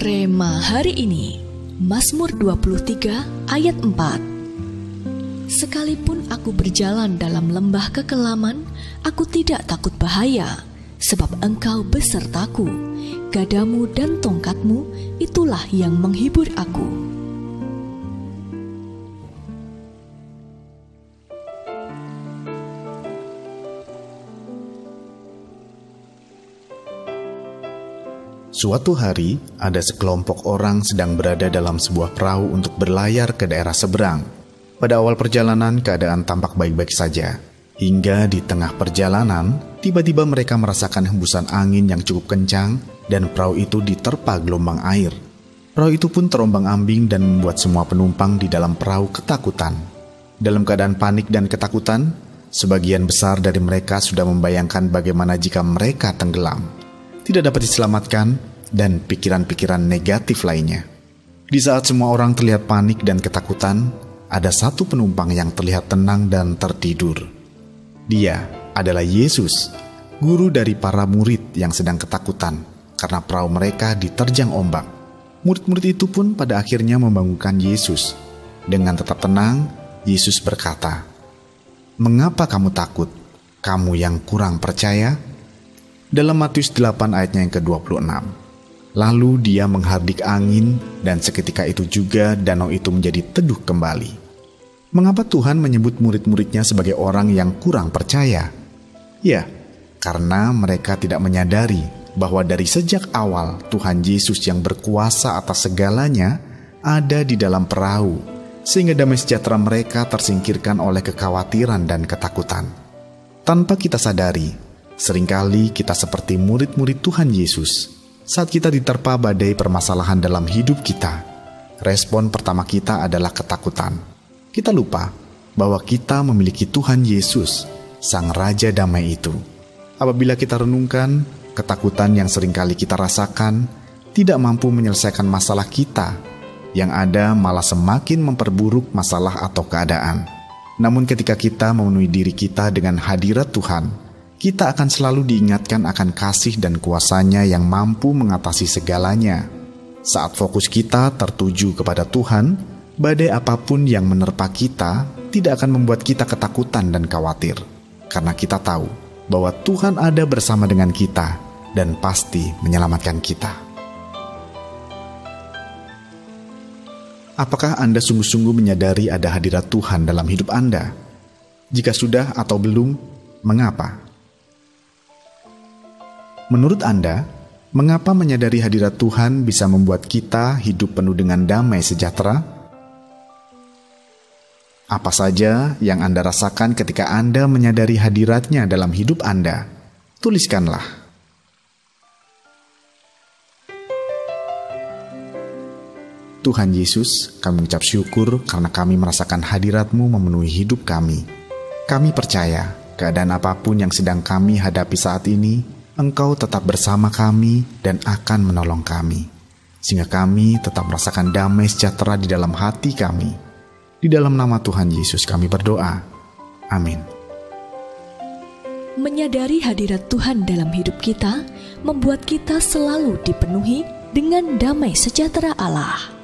Rema hari ini, Mazmur 23 ayat 4. Sekalipun aku berjalan dalam lembah kekelaman, aku tidak takut bahaya, sebab Engkau besertaku. Gadamu dan tongkatmu, itulah yang menghibur aku. Suatu hari, ada sekelompok orang sedang berada dalam sebuah perahu untuk berlayar ke daerah seberang. Pada awal perjalanan, keadaan tampak baik-baik saja. Hingga di tengah perjalanan, tiba-tiba mereka merasakan hembusan angin yang cukup kencang dan perahu itu diterpa gelombang air. Perahu itu pun terombang-ambing dan membuat semua penumpang di dalam perahu ketakutan. Dalam keadaan panik dan ketakutan, sebagian besar dari mereka sudah membayangkan bagaimana jika mereka tenggelam, tidak dapat diselamatkan, dan pikiran-pikiran negatif lainnya. Di saat semua orang terlihat panik dan ketakutan, ada satu penumpang yang terlihat tenang dan tertidur. Dia adalah Yesus, guru dari para murid yang sedang ketakutan karena perahu mereka diterjang ombak. Murid-murid itu pun pada akhirnya membangunkan Yesus. Dengan tetap tenang, Yesus berkata, "Mengapa kamu takut, kamu yang kurang percaya?" Dalam Matius 8 ayatnya yang ke-26. Lalu dia menghardik angin dan seketika itu juga danau itu menjadi teduh kembali. Mengapa Tuhan menyebut murid-muridnya sebagai orang yang kurang percaya? Ya, karena mereka tidak menyadari bahwa dari sejak awal Tuhan Yesus yang berkuasa atas segalanya ada di dalam perahu, sehingga damai sejahtera mereka tersingkirkan oleh kekhawatiran dan ketakutan. Tanpa kita sadari, seringkali kita seperti murid-murid Tuhan Yesus. Saat kita diterpa badai permasalahan dalam hidup kita, respon pertama kita adalah ketakutan. Kita lupa bahwa kita memiliki Tuhan Yesus, Sang Raja Damai itu. Apabila kita renungkan, ketakutan yang seringkali kita rasakan tidak mampu menyelesaikan masalah kita, yang ada malah semakin memperburuk masalah atau keadaan. Namun ketika kita memenuhi diri kita dengan hadirat Tuhan, kita akan selalu diingatkan akan kasih dan kuasa-Nya yang mampu mengatasi segalanya. Saat fokus kita tertuju kepada Tuhan, badai apapun yang menerpa kita tidak akan membuat kita ketakutan dan khawatir. Karena kita tahu bahwa Tuhan ada bersama dengan kita dan pasti menyelamatkan kita. Apakah Anda sungguh-sungguh menyadari ada hadirat Tuhan dalam hidup Anda? Jika sudah atau belum, mengapa? Menurut Anda, mengapa menyadari hadirat Tuhan bisa membuat kita hidup penuh dengan damai sejahtera? Apa saja yang Anda rasakan ketika Anda menyadari hadirat-Nya dalam hidup Anda? Tuliskanlah. Tuhan Yesus, kami mengucap syukur karena kami merasakan hadirat-Mu memenuhi hidup kami. Kami percaya, keadaan apapun yang sedang kami hadapi saat ini, Engkau tetap bersama kami dan akan menolong kami, sehingga kami tetap merasakan damai sejahtera di dalam hati kami. Di dalam nama Tuhan Yesus kami berdoa. Amin. Menyadari hadirat Tuhan dalam hidup kita membuat kita selalu dipenuhi dengan damai sejahtera Allah.